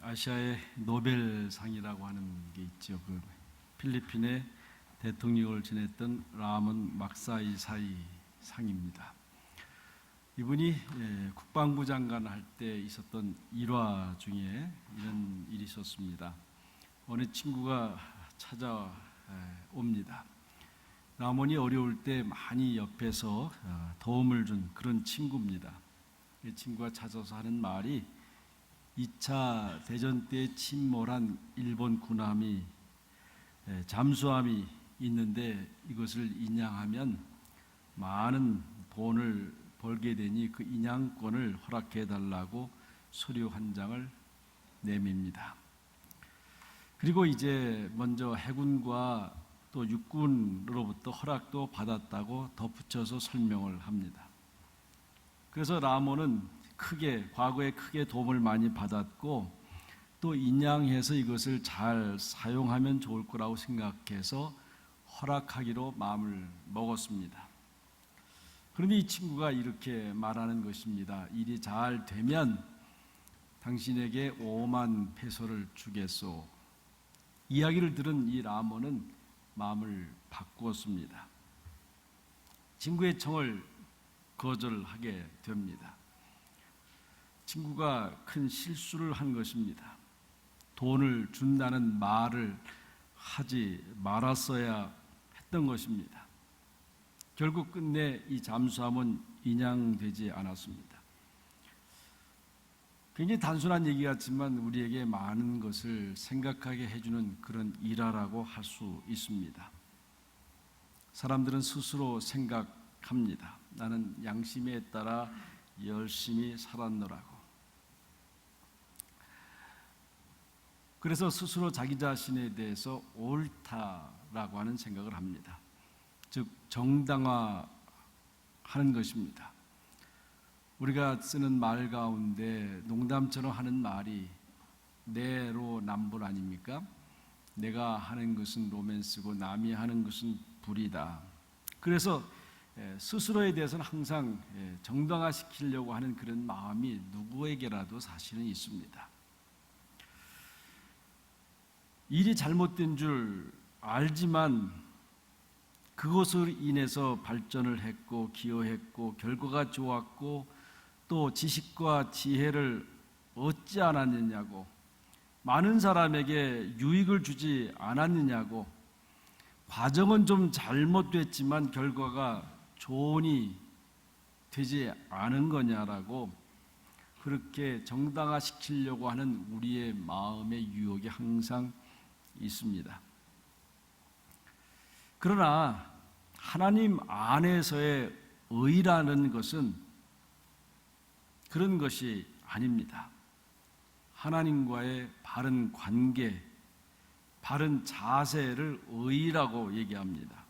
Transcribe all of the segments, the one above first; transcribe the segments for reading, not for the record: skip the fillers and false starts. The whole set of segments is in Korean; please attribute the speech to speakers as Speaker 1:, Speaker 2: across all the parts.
Speaker 1: 아시아의 노벨상이라고 하는 게 있죠. 그 필리핀의 대통령을 지냈던 라몬 막사이사이 상입니다. 이분이 국방부 장관 할 때 있었던 일화 중에 이런 일이 있었습니다. 어느 친구가 찾아옵니다. 라몬이 어려울 때 많이 옆에서 도움을 준 그런 친구입니다. 이 친구가 찾아서 하는 말이 2차 대전 때 침몰한 일본 군함이 잠수함이 있는데 이것을 인양하면 많은 돈을 벌게 되니 그 인양권을 허락해 달라고 서류 한 장을 내밉니다. 그리고 이제 먼저 해군과 또 육군으로부터 허락도 받았다고 덧붙여서 설명을 합니다. 그래서 라몬은 과거에 크게 도움을 많이 받았고 또 인양해서 이것을 잘 사용하면 좋을 거라고 생각해서 허락하기로 마음을 먹었습니다. 그런데 이 친구가 이렇게 말하는 것입니다. 일이 잘 되면 당신에게 5만 페소를 주겠소. 이야기를 들은 이 라몬은 마음을 바꾸었습니다. 친구의 청을 거절하게 됩니다. 친구가 큰 실수를 한 것입니다. 돈을 준다는 말을 하지 말았어야 했던 것입니다. 결국 끝내 이 잠수함은 인양되지 않았습니다. 굉장히 단순한 얘기 같지만 우리에게 많은 것을 생각하게 해주는 그런 일화라고 할 수 있습니다. 사람들은 스스로 생각합니다. 나는 양심에 따라 열심히 살았노라고. 그래서 스스로 자기 자신에 대해서 옳다라고 하는 생각을 합니다. 즉 정당화하는 것입니다. 우리가 쓰는 말 가운데 농담처럼 하는 말이 내로남불 아닙니까? 내가 하는 것은 로맨스고 남이 하는 것은 불이다. 그래서 스스로에 대해서는 항상 정당화시키려고 하는 그런 마음이 누구에게라도 사실은 있습니다. 일이 잘못된 줄 알지만 그것으로 인해서 발전을 했고 기여했고 결과가 좋았고 또 지식과 지혜를 얻지 않았느냐고, 많은 사람에게 유익을 주지 않았느냐고, 과정은 좀 잘못됐지만 결과가 좋으니 되지 않은 거냐라고 그렇게 정당화시키려고 하는 우리의 마음의 유혹이 항상 있습니다. 그러나 하나님 안에서의 의라는 것은 그런 것이 아닙니다. 하나님과의 바른 관계, 바른 자세를 의라고 얘기합니다.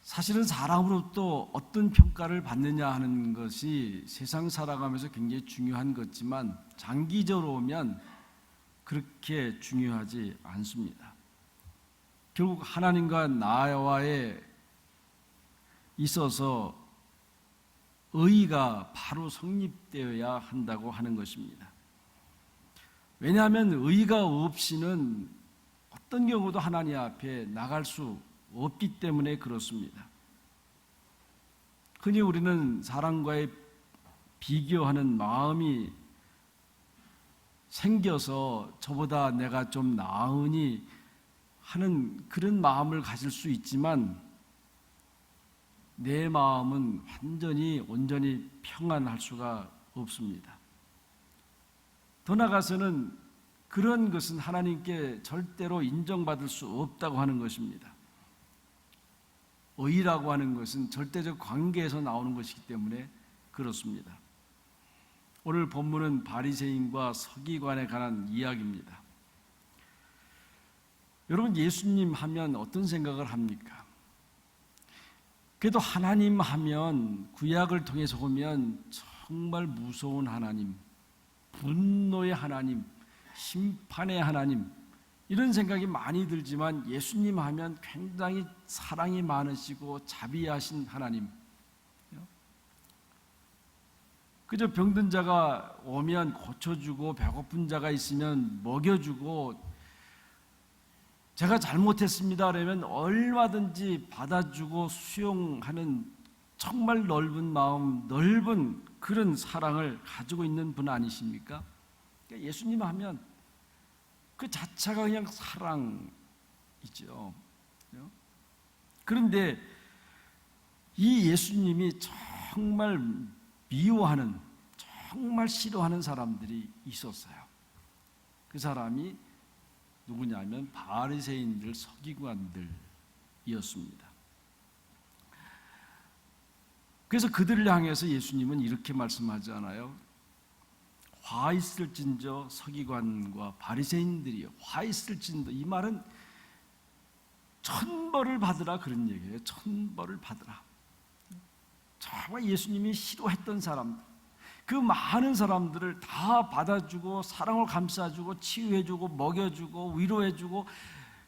Speaker 1: 사실은 사람으로부터 어떤 평가를 받느냐 하는 것이 세상 살아가면서 굉장히 중요한 것이지만 장기적으로 보면 그렇게 중요하지 않습니다. 결국 하나님과 나와에 있어서 의가 바로 성립되어야 한다고 하는 것입니다. 왜냐하면 의가 없이는 어떤 경우도 하나님 앞에 나갈 수 없기 때문에 그렇습니다. 흔히 우리는 사람과의 비교하는 마음이 생겨서 저보다 내가 좀 나으니 하는 그런 마음을 가질 수 있지만 내 마음은 온전히 평안할 수가 없습니다. 더 나아가서는 그런 것은 하나님께 절대로 인정받을 수 없다고 하는 것입니다. 의라고 하는 것은 절대적 관계에서 나오는 것이기 때문에 그렇습니다. 오늘 본문은 바리새인과 서기관에 관한 이야기입니다. 여러분, 예수님 하면 어떤 생각을 합니까? 그래도 하나님 하면 구약을 통해서 보면 정말 무서운 하나님, 분노의 하나님, 심판의 하나님, 이런 생각이 많이 들지만 예수님 하면 굉장히 사랑이 많으시고 자비하신 하나님. 그저 병든 자가 오면 고쳐주고 배고픈 자가 있으면 먹여주고 제가 잘못했습니다 그러면 얼마든지 받아주고 수용하는 정말 넓은 마음, 넓은 그런 사랑을 가지고 있는 분 아니십니까? 그러니까 예수님 하면 그 자체가 그냥 사랑이죠. 그런데 이 예수님이 정말 미워하는, 정말 싫어하는 사람들이 있었어요. 그 사람이 누구냐면 바리새인들, 서기관들이었습니다. 그래서 그들을 향해서 예수님은 이렇게 말씀하잖아요. 화 있을진저 서기관과 바리새인들이요. 화 있을진저, 이 말은 천벌을 받으라 그런 얘기예요. 천벌을 받으라. 정말 예수님이 싫어했던 사람들, 그 많은 사람들을 다 받아주고 사랑을 감싸주고 치유해주고 먹여주고 위로해주고,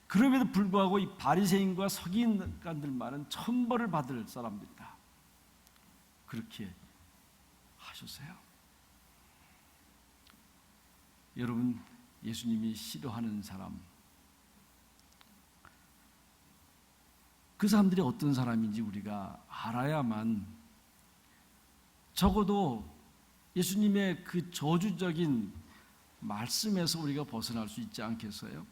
Speaker 1: 그럼에도 불구하고 이 바리새인과 서기관들만은 천벌을 받을 사람들이다. 그렇게 하셨어요. 여러분, 예수님이 싫어하는 사람, 그 사람들이 어떤 사람인지 우리가 알아야만 적어도 예수님의 그 저주적인 말씀에서 우리가 벗어날 수 있지 않겠어요?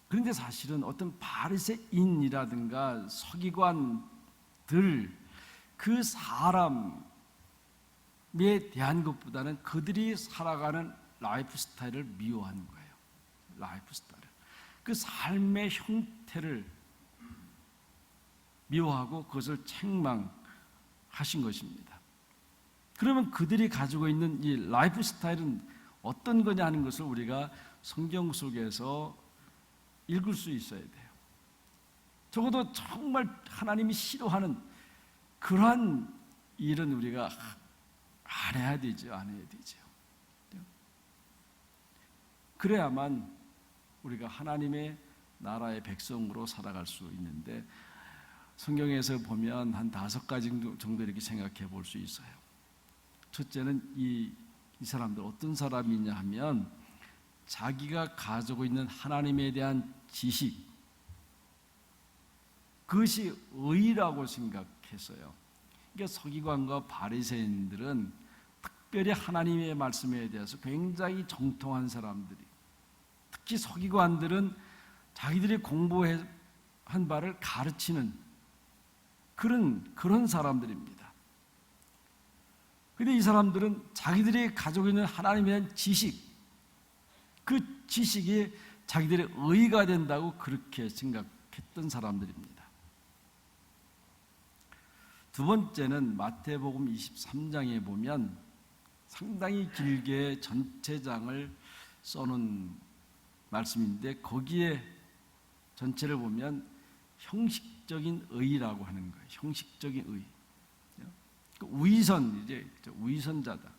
Speaker 1: 그런데 사실은 어떤 바리새인이라든가 서기관들, 그 사람에 대한 것보다는 그들이 살아가는 라이프 스타일을 미워하는 거예요. 라이프 스타일, 그 삶의 형태를 미워하고 그것을 책망하신 것입니다. 그러면 그들이 가지고 있는 이 라이프 스타일은 어떤 거냐 하는 것을 우리가 성경 속에서 읽을 수 있어야 돼요. 적어도 정말 하나님이 싫어하는 그러한 일은 우리가 안 해야 되죠. 안 해야 되죠. 그래야만 우리가 하나님의 나라의 백성으로 살아갈 수 있는데, 성경에서 보면 한 5가지 정도 이렇게 생각해 볼 수 있어요. 첫째는 이 사람들 어떤 사람이냐 하면 자기가 가지고 있는 하나님에 대한 지식, 그것이 의라고 생각했어요. 그러니까 서기관과 바리새인들은 특별히 하나님의 말씀에 대해서 굉장히 정통한 사람들이, 특히 서기관들은 자기들이 공부한 바를 가르치는 그런 사람들입니다. 그런데 이 사람들은 자기들이 가지고 있는 하나님에 대한 지식, 그 지식이 자기들의 의가 된다고 그렇게 생각했던 사람들입니다. 두 번째는 마태복음 23장에 보면 상당히 길게 전체 장을 써놓은 말씀인데, 거기에 전체를 보면 형식적인 의라고 하는 거예요. 형식적인 의. 위선, 이제 위선자다.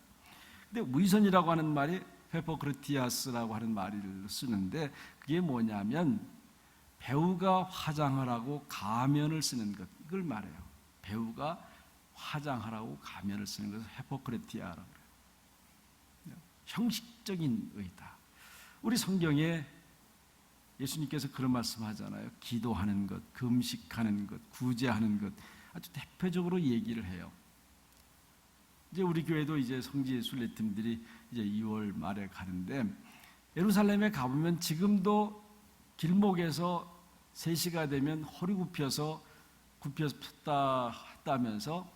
Speaker 1: 근데 위선이라고 하는 말이 페퍼크리티아스라고 하는 말을 쓰는데, 그게 뭐냐면 배우가 화장을 하고 가면을 쓰는 것, 이걸 말해요. 배우가 화장하라고 가면을 쓰는 것을 헤포크리티아라고 그래요. 형식적인 의다. 우리 성경에 예수님께서 그런 말씀하잖아요. 기도하는 것, 금식하는 것, 구제하는 것, 아주 대표적으로 얘기를 해요. 이제 우리 교회도 이제 성지 순례팀들이 이제 2월 말에 가는데, 예루살렘에 가보면 지금도 길목에서 3시가 되면 허리 굽혀서 폈다 했다면서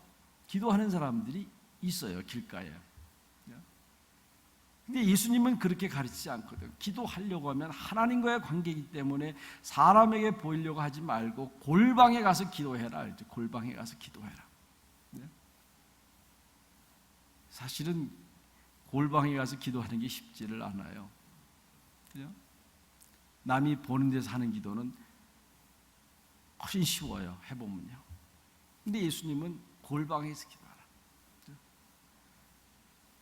Speaker 1: 기도하는 사람들이 있어요, 길가에. 근데 예수님은 그렇게 가르치지 않거든. 기도하려고 하면 하나님과의 관계이기 때문에 사람에게 보이려고 하지 말고 골방에 가서 기도해라. 골방에 가서 기도해라. 사실은 골방에 가서 기도하는 게 쉽지를 않아요. 그죠? 남이 보는 데서 하는 기도는 훨씬 쉬워요, 해보면요. 근데 예수님은 골방에서 기도하라.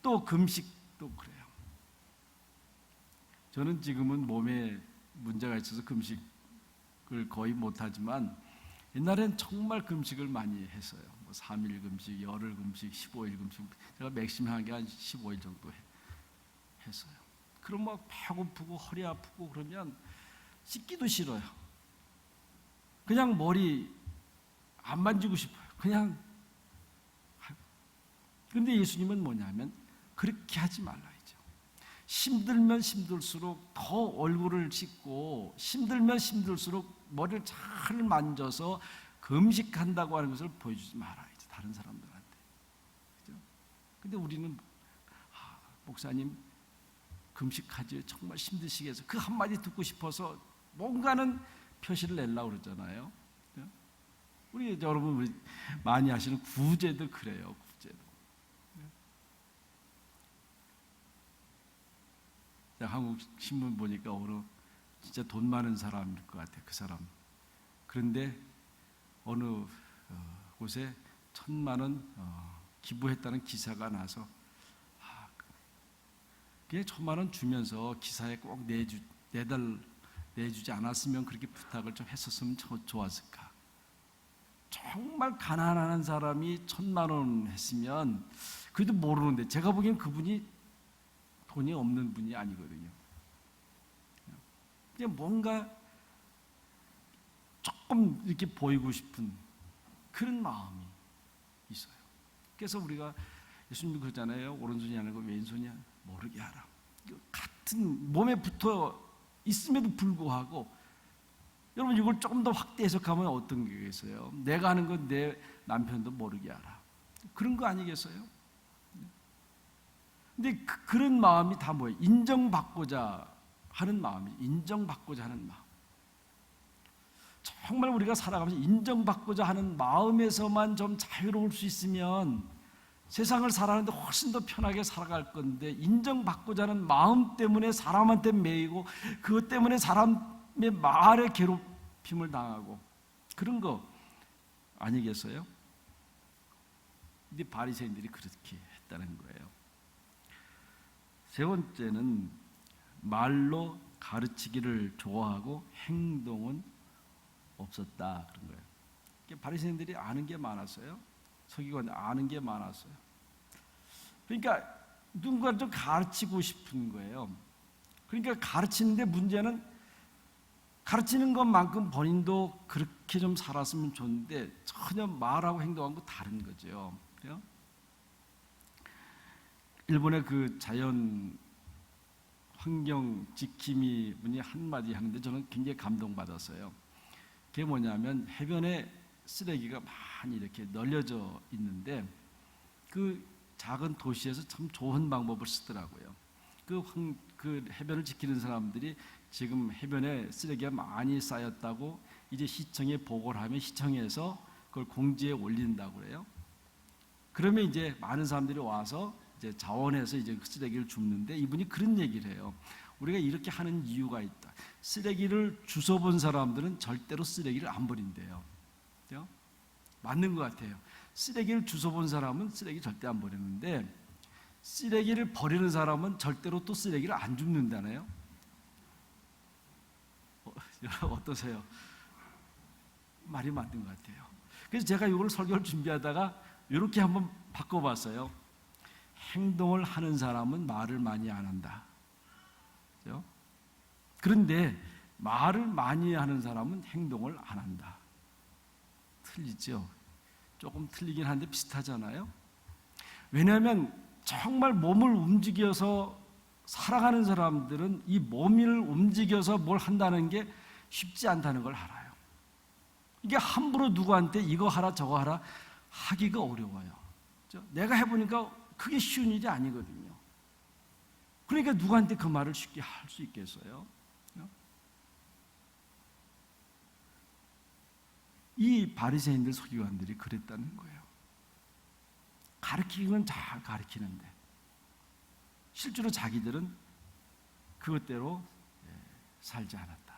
Speaker 1: 또 금식도 그래요. 저는 지금은 몸에 문제가 있어서 금식을 거의 못하지만 옛날엔 정말 금식을 많이 했어요. 3일 금식, 열흘 금식, 15일 금식. 제가 맥심한 게 한 15일 정도 했어요. 그럼 막 배고프고 허리 아프고 그러면 씻기도 싫어요. 그냥 머리 안 만지고 싶어요. 그냥. 그런데 예수님은 뭐냐면 그렇게 하지 말라야죠. 힘들면 힘들수록 더 얼굴을 씻고, 힘들면 힘들수록 머리를 잘 만져서 금식한다고 하는 것을 보여주지 말아야지, 다른 사람들한테. 그죠? 근데 우리는 목사님 금식하지 정말 힘드시겠어요. 그 한마디 듣고 싶어서 뭔가는 표시를 내려고 그러잖아요. 우리 여러분 많이 하시는 구제도 그래요. 구제도. 한국 신문 보니까 어느 진짜 돈 많은 사람일 것 같아요. 그 사람. 그런데 어느 곳에 1,000만 원 기부했다는 기사가 나서 그게 1,000만 원 주면서 기사에 꼭 내주지 않았으면 그렇게 부탁을 좀 했었으면 좋았을까. 정말 가난한 사람이 1,000만 원 했으면 그래도 모르는데, 제가 보기엔 그분이 돈이 없는 분이 아니거든요. 그냥 뭔가 조금 이렇게 보이고 싶은 그런 마음이 있어요. 그래서 우리가 예수님이 그러잖아요. 오른손이 아니고 왼손이 모르게 하라. 같은 몸에 붙어 있음에도 불구하고, 여러분 이걸 조금 더 확대 해석하면 어떤 게 있어요? 내가 하는 건 내 남편도 모르게 하라. 그런 거 아니겠어요? 근데 그런 마음이 다 뭐예요? 인정받고자 하는 마음이죠. 인정받고자 하는 마음. 정말 우리가 살아가면서 인정받고자 하는 마음에서만 좀 자유로울 수 있으면 세상을 살아가는데 훨씬 더 편하게 살아갈 건데, 인정받고자 하는 마음 때문에 사람한테 매이고, 그것 때문에 사람의 말에 괴롭힘을 당하고, 그런 거 아니겠어요? 근데 바리새인들이 그렇게 했다는 거예요. 세 번째는 말로 가르치기를 좋아하고 행동은 없었다, 그런 거예요. 바리새인들이 아는 게 많았어요. 서기관 아는 게 많았어요. 그러니까 누군가를 좀 가르치고 싶은 거예요. 그러니까 가르치는데 문제는 가르치는 것만큼 본인도 그렇게 좀 살았으면 좋은데 전혀 말하고 행동하고 다른 거죠. 그래요? 일본의 그 자연 환경 지킴이 분이 한마디 하는데 저는 굉장히 감동받았어요. 그게 뭐냐면, 해변에 쓰레기가 많이 이렇게 널려져 있는데 그 작은 도시에서 참 좋은 방법을 쓰더라고요. 그 해변을 지키는 사람들이 지금 해변에 쓰레기가 많이 쌓였다고 이제 시청에 보고를 하면 시청에서 그걸 공지에 올린다고 그래요. 그러면 이제 많은 사람들이 와서 이제 자원해서 이제 쓰레기를 줍는데, 이분이 그런 얘기를 해요. 우리가 이렇게 하는 이유가 있다. 쓰레기를 주워본 사람들은 절대로 쓰레기를 안 버린대요. 그렇죠? 맞는 것 같아요. 쓰레기를 주워본 사람은 쓰레기 절대 안 버리는데, 쓰레기를 버리는 사람은 절대로 또 쓰레기를 안 줍는다네요. 어떠세요? 말이 맞는 것 같아요. 그래서 제가 이걸 설교를 준비하다가 이렇게 한번 바꿔봤어요. 행동을 하는 사람은 말을 많이 안 한다. 그렇죠? 그런데 말을 많이 하는 사람은 행동을 안 한다. 틀리죠? 조금 틀리긴 한데 비슷하잖아요. 왜냐하면 정말 몸을 움직여서 살아가는 사람들은 이 몸을 움직여서 뭘 한다는 게 쉽지 않다는 걸 알아요. 이게 함부로 누구한테 이거 하라 저거 하라 하기가 어려워요. 그렇죠? 내가 해보니까 그게 쉬운 일이 아니거든요. 그러니까 누구한테 그 말을 쉽게 할 수 있겠어요? 이 바리새인들 서기관들이 그랬다는 거예요. 가르치기는 잘 가르치는데 실제로 자기들은 그것대로 살지 않았다.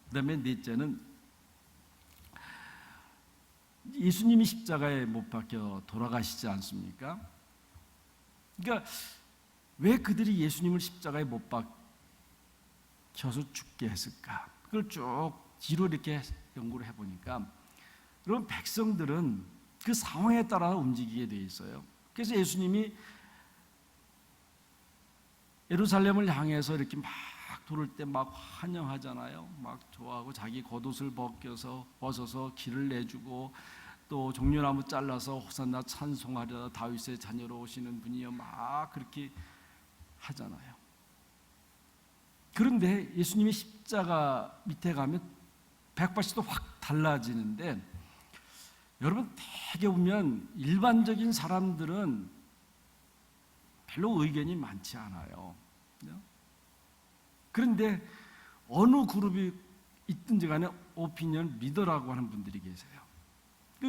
Speaker 1: 그 다음에 넷째는 예수님이 십자가에 못 박혀 돌아가시지 않습니까? 그러니까 왜 그들이 예수님을 십자가에 못 박혀서 죽게 했을까? 그걸 쭉 뒤로 이렇게 연구를 해보니까, 여러분 백성들은 그 상황에 따라 움직이게 돼 있어요. 그래서 예수님이 예루살렘을 향해서 이렇게 막 돌을 때 막 환영하잖아요. 막 좋아하고 자기 겉옷을 벗어서 길을 내주고 또 종려나무 잘라서 호산나 찬송하려 다윗의 자녀로 오시는 분이여 막 그렇게 하잖아요. 그런데 예수님이 십자가 밑에 가면 180도 확 달라지는데, 여러분 되게 보면 일반적인 사람들은 별로 의견이 많지 않아요. 그런데 어느 그룹이 있든지 간에 오피니언 리더라고 하는 분들이 계세요.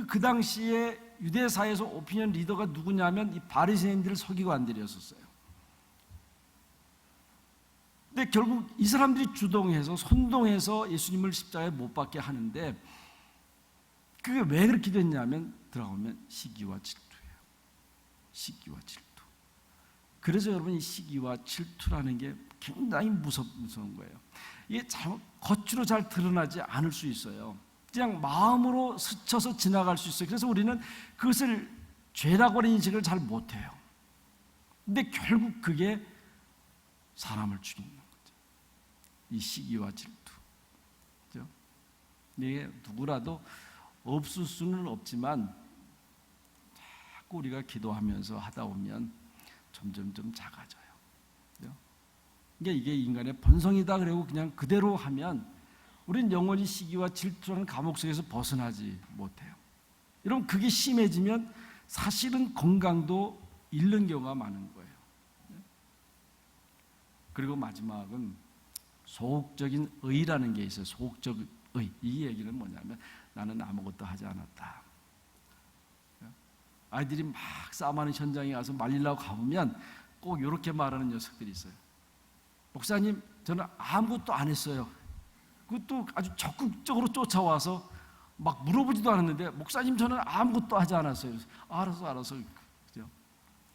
Speaker 1: 그 당시에 유대사에서 오피니언 리더가 누구냐면 이 바리새인들 서기관들이었어요. 근데 결국 이 사람들이 주동해서 선동해서 예수님을 십자가에 못 박게 하는데, 그게 왜 그렇게 됐냐면 들어가면 시기와 질투예요. 시기와 질투. 그래서 여러분 이 시기와 질투라는 게 굉장히 무서운 거예요. 이게 겉으로 잘 드러나지 않을 수 있어요. 그냥 마음으로 스쳐서 지나갈 수 있어요. 그래서 우리는 그것을 죄라고 하는 인식을 잘 못해요. 근데 결국 그게 사람을 죽이는 거죠. 이 시기와 질투. 그죠? 이게 누구라도 없을 수는 없지만 자꾸 우리가 기도하면서 하다 보면 점점 작아져요. 그죠? 그러니까 이게 인간의 본성이다 그러고 그냥 그대로 하면 우리는 영원히 시기와 질투라는 감옥 속에서 벗어나지 못해요. 여러분 그게 심해지면 사실은 건강도 잃는 경우가 많은 거예요. 그리고 마지막은 소극적인 의라는 게 있어요. 소극적 의. 이 얘기는 뭐냐면 나는 아무것도 하지 않았다. 아이들이 막 싸움하는 현장에 가서 말리려고 가보면 꼭 이렇게 말하는 녀석들이 있어요. 목사님, 저는 아무것도 안 했어요. 그것도 아주 적극적으로 쫓아와서 막 물어보지도 않았는데, 목사님, 저는 아무것도 하지 않았어요. 알았어. 그죠?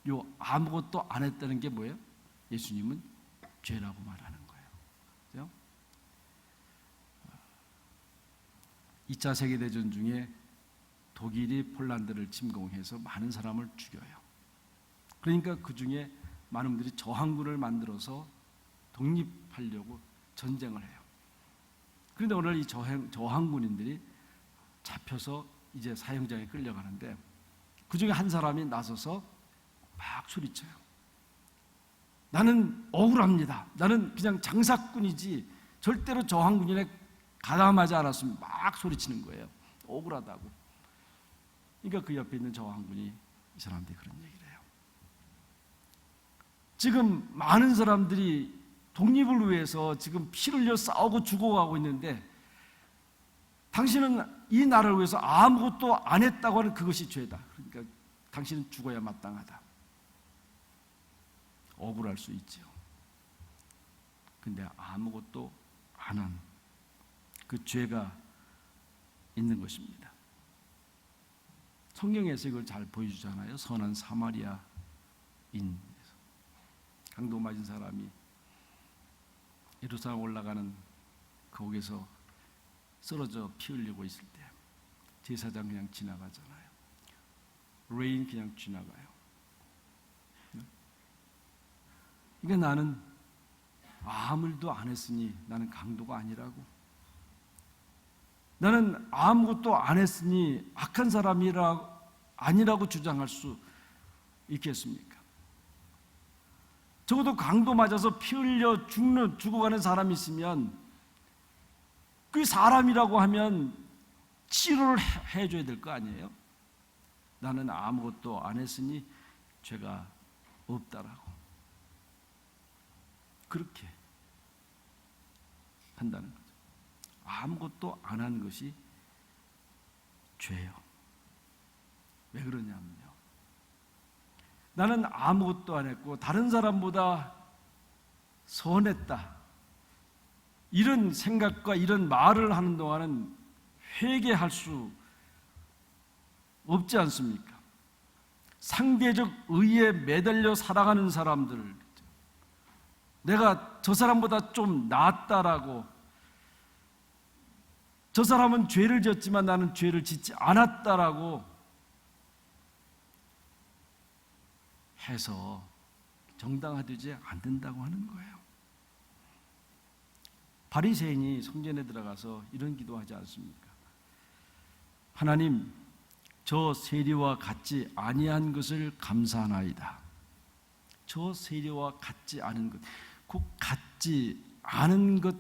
Speaker 1: 요 아무것도 안 했다는 게 뭐예요? 예수님은 죄라고 말하는 거예요. 그죠? 2차 세계대전 중에 독일이 폴란드를 침공해서 많은 사람을 죽여요. 그러니까 그 중에 많은 분들이 저항군을 만들어서 독립하려고 전쟁을 해요. 그런데 오늘 이 저항군인들이 잡혀서 이제 사형장에 끌려가는데, 그 중에 한 사람이 나서서 막 소리쳐요. 나는 억울합니다. 나는 그냥 장사꾼이지 절대로 저항군인에 가담하지 않았으면 막 소리치는 거예요. 억울하다고. 그러니까 그 옆에 있는 저항군이 이 사람한테 그런 얘기를 해요. 지금 많은 사람들이 독립을 위해서 지금 피를 흘려 싸우고 죽어가고 있는데, 당신은 이 나라를 위해서 아무것도 안 했다고 하는 그것이 죄다. 그러니까 당신은 죽어야 마땅하다. 억울할 수 있죠. 근데 아무것도 안 한 그 죄가 있는 것입니다. 성경에서 이걸 잘 보여주잖아요. 선한 사마리아인, 강도 맞은 사람이 예루살렘 올라가는 거기서 쓰러져 피 흘리고 있을 때 제사장 그냥 지나가잖아요. 레인 그냥 지나가요. 그러니까 나는 아무 일도 안 했으니 나는 강도가 아니라고, 나는 아무것도 안 했으니 악한 아니라고 주장할 수 있겠습니까? 적어도 강도 맞아서 피 흘려 죽어가는 사람이 있으면 그 사람이라고 하면 치료를 해줘야 될 거 아니에요? 나는 아무것도 안 했으니 죄가 없다라고 그렇게 한다는 거죠. 아무것도 안 한 것이 죄예요. 왜 그러냐면요, 나는 아무것도 안 했고 다른 사람보다 선했다, 이런 생각과 이런 말을 하는 동안은 회개할 수 없지 않습니까? 상대적 의에 매달려 살아가는 사람들, 내가 저 사람보다 좀 낫다라고, 저 사람은 죄를 지었지만 나는 죄를 짓지 않았다라고 해서 정당화되지 않는다고 하는 거예요. 바리새인이 성전에 들어가서 이런 기도하지 않습니까? 하나님, 저 세리와 같지 아니한 것을 감사하나이다. 저 세리와 같지 않은 것, 그 같지 않은 것,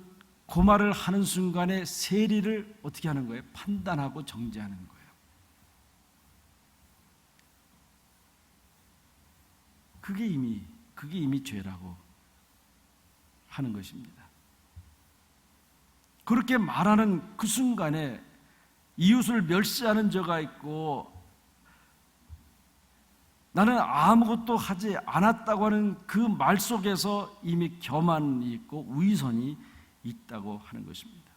Speaker 1: 그 말을 하는 순간에 세리를 어떻게 하는 거예요? 판단하고 정죄하는 거예요. 그게 이미 죄라고 하는 것입니다. 그렇게 말하는 그 순간에 이웃을 멸시하는 자가 있고 나는 아무것도 하지 않았다고 하는 그 말 속에서 이미 교만이 있고 위선이 있다고 하는 것입니다.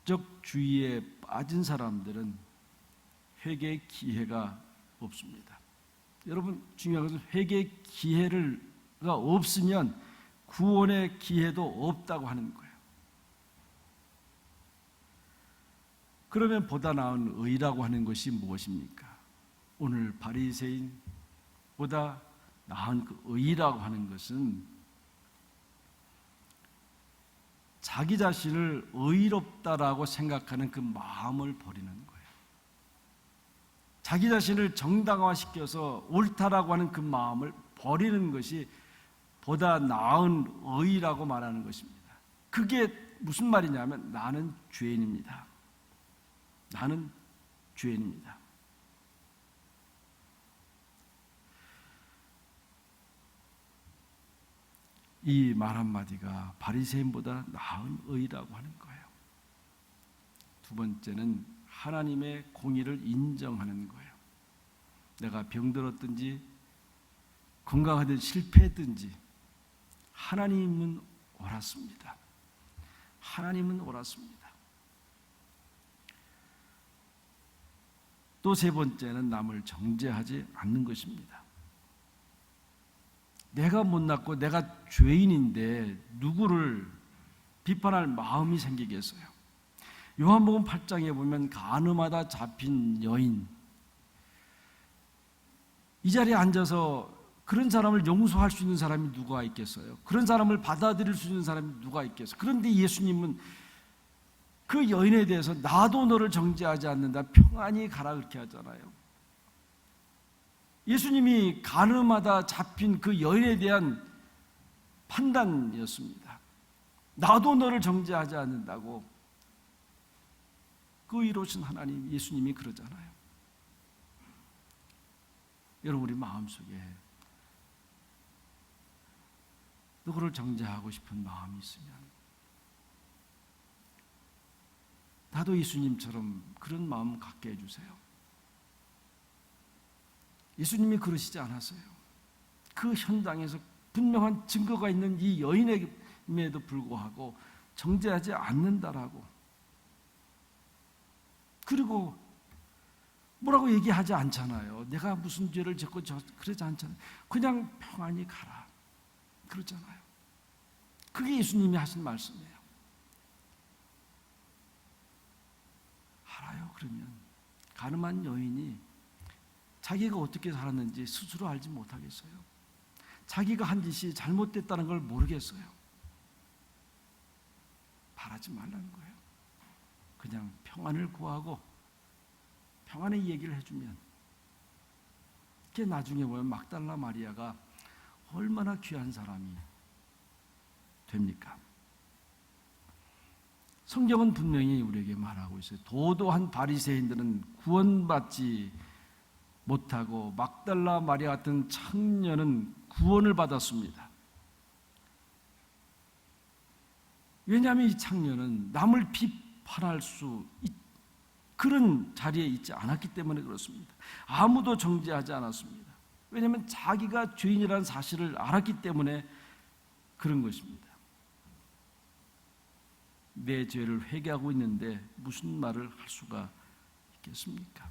Speaker 1: 바리새적주의에 빠진 사람들은 회개의 기회가 없습니다. 여러분, 중요한 것은 회개의 기회가 없으면 구원의 기회도 없다고 하는 거예요. 그러면 보다 나은 의라고 하는 것이 무엇입니까? 오늘 바리새인보다 나은 그 의라고 하는 것은 자기 자신을 의롭다라고 생각하는 그 마음을 버리는 거예요. 자기 자신을 정당화시켜서 옳다라고 하는 그 마음을 버리는 것이 보다 나은 의라고 말하는 것입니다. 그게 무슨 말이냐면 나는 죄인입니다. 나는 죄인입니다. 이 말 한마디가 바리새인보다 나은 의라고 하는 거예요. 두 번째는 하나님의 공의를 인정하는 거예요. 내가 병들었든지 건강하든 실패했든지 하나님은 옳았습니다. 하나님은 옳았습니다. 또 세 번째는 남을 정죄하지 않는 것입니다. 내가 못났고 내가 죄인인데 누구를 비판할 마음이 생기겠어요? 요한복음 8장에 보면 간음하다 잡힌 여인, 이 자리에 앉아서 그런 사람을 용서할 수 있는 사람이 누가 있겠어요? 그런 사람을 받아들일 수 있는 사람이 누가 있겠어요? 그런데 예수님은 그 여인에 대해서 나도 너를 정죄하지 않는다, 평안히 가라, 그렇게 하잖아요. 예수님이 간음하다 잡힌 그 여인에 대한 판단이었습니다. 나도 너를 정죄하지 않는다고. 그 의로우신 하나님, 예수님이 그러잖아요. 여러분, 우리 마음속에 누구를 정죄하고 싶은 마음이 있으면 나도 예수님처럼 그런 마음 갖게 해주세요. 예수님이 그러시지 않았어요. 그 현장에서 분명한 증거가 있는 이 여인에게도 불구하고 정죄하지 않는다라고, 그리고 뭐라고 얘기하지 않잖아요. 내가 무슨 죄를 짓고 그러지 않잖아요. 그냥 평안히 가라, 그러잖아요. 그게 예수님이 하신 말씀이에요. 알아요? 그러면 간음한 여인이 자기가 어떻게 살았는지 스스로 알지 못하겠어요? 자기가 한 짓이 잘못됐다는 걸 모르겠어요? 바라지 말라는 거예요. 그냥 평안을 구하고 평안의 얘기를 해주면, 그게 나중에 보면 막달라 마리아가 얼마나 귀한 사람이 됩니까? 성경은 분명히 우리에게 말하고 있어요. 도도한 바리새인들은 구원받지 못하고 막달라 마리아 같은 청년은 구원을 받았습니다. 왜냐하면 이 청년은 남을 비판할 수 그런 자리에 있지 않았기 때문에 그렇습니다. 아무도 정죄하지 않았습니다. 왜냐하면 자기가 죄인이라는 사실을 알았기 때문에 그런 것입니다. 내 죄를 회개하고 있는데 무슨 말을 할 수가 있겠습니까?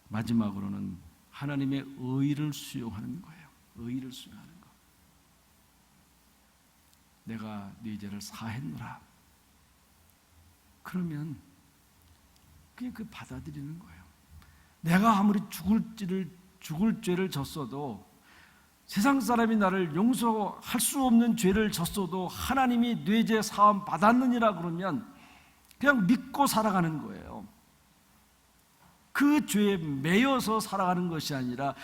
Speaker 1: 마지막으로는 하나님의 의를 수용하는 거예요. 의를 수용하는 거. 내가 네 죄를 사했노라. 그러면 그게 그 받아들이는 거예요. 내가 아무리 죽을 죄를 졌어도, 세상 사람이 나를 용서할 수 없는 죄를 졌어도 하나님이 뇌죄 사함 받았느니라 그러면 그냥 믿고 살아가는 거예요. 그 죄에 매여서 살아가는 것이 아니라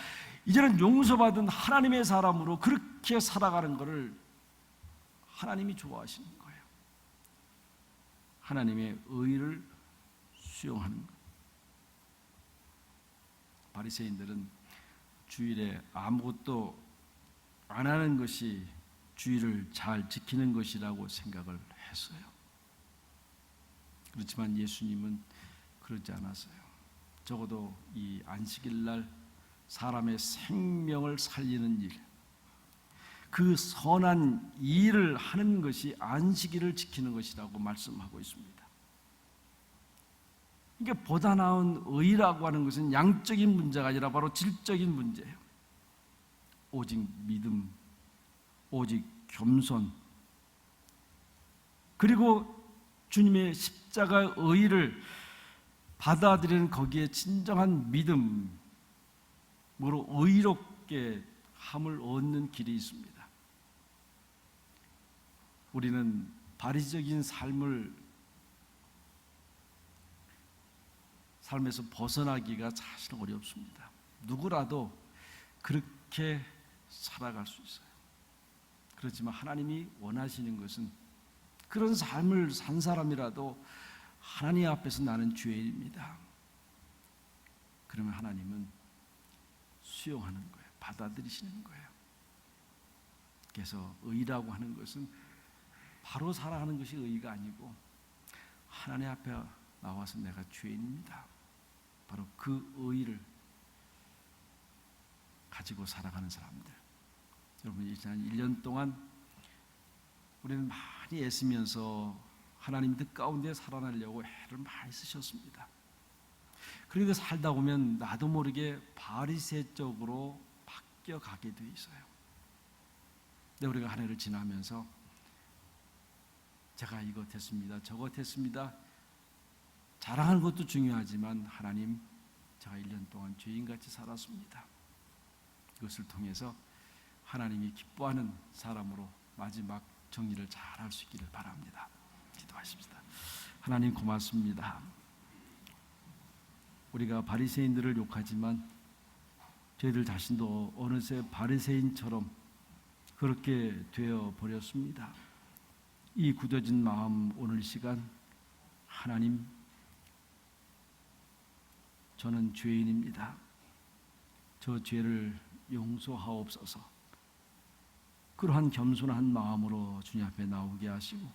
Speaker 1: 이제는 용서받은 하나님의 사람으로 그렇게 살아가는 것을 하나님이 좋아하시는 거예요. 하나님의 의를 수용하는 것. 바리새인들은 주일에 아무것도 안 하는 것이 주일을 잘 지키는 것이라고 생각을 했어요. 그렇지만 예수님은 그러지 않았어요. 적어도 이 안식일 날 사람의 생명을 살리는 일, 그 선한 일을 하는 것이 안식일을 지키는 것이라고 말씀하고 있습니다. 이게 보다 나은 의라고 하는 것은 양적인 문제가 아니라 바로 질적인 문제예요. 오직 믿음, 오직 겸손, 그리고 주님의 십자가의 의를 받아들이는 거기에 진정한 믿음으로 의롭게 함을 얻는 길이 있습니다. 우리는 바리적인 삶에서 벗어나기가 사실 어렵습니다. 누구라도 그렇게 살아갈 수 있어요. 그렇지만 하나님이 원하시는 것은 그런 삶을 산 사람이라도 하나님 앞에서 나는 죄인입니다. 그러면 하나님은 수용하는 거예요. 받아들이시는 거예요. 그래서 의라고 하는 것은 바로 살아가는 것이 의가 아니고 하나님 앞에 나와서 내가 죄인입니다. 바로 그 의를 가지고 살아가는 사람들. 여러분, 지난 1년 동안 우리는 많이 애쓰면서 하나님 뜻 가운데 살아나려고 애를 많이 쓰셨습니다. 그런데 살다 보면 나도 모르게 바리새적으로 바뀌어가게 돼 있어요. 근데 우리가 한 해를 지나면서 제가 이거 됐습니다, 저거 됐습니다, 자랑하는 것도 중요하지만 하나님, 제가 1년 동안 죄인같이 살았습니다. 이것을 통해서 하나님이 기뻐하는 사람으로 마지막 정리를 잘 할 수 있기를 바랍니다. 기도하십시다. 하나님 고맙습니다. 우리가 바리새인들을 욕하지만 저희들 자신도 어느새 바리새인처럼 그렇게 되어 버렸습니다. 이 굳어진 마음, 오늘 시간, 하나님, 저는 죄인입니다. 저 죄를 용서하옵소서. 그러한 겸손한 마음으로 주님 앞에 나오게 하시고,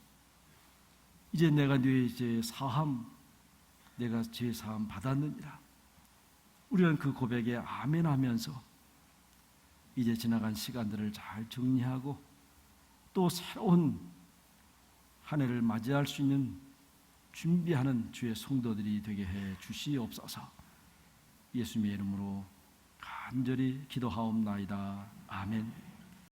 Speaker 1: 이제 내가 네 죄 사함, 내가 죄 사함 받았느니라. 우리는 그 고백에 아멘하면서 이제 지나간 시간들을 잘 정리하고 또 새로운 한 해를 맞이할 수 있는 준비하는 주의 성도들이 되게 해 주시옵소서. 예수님의 이름으로 간절히 기도하옵나이다. 아멘.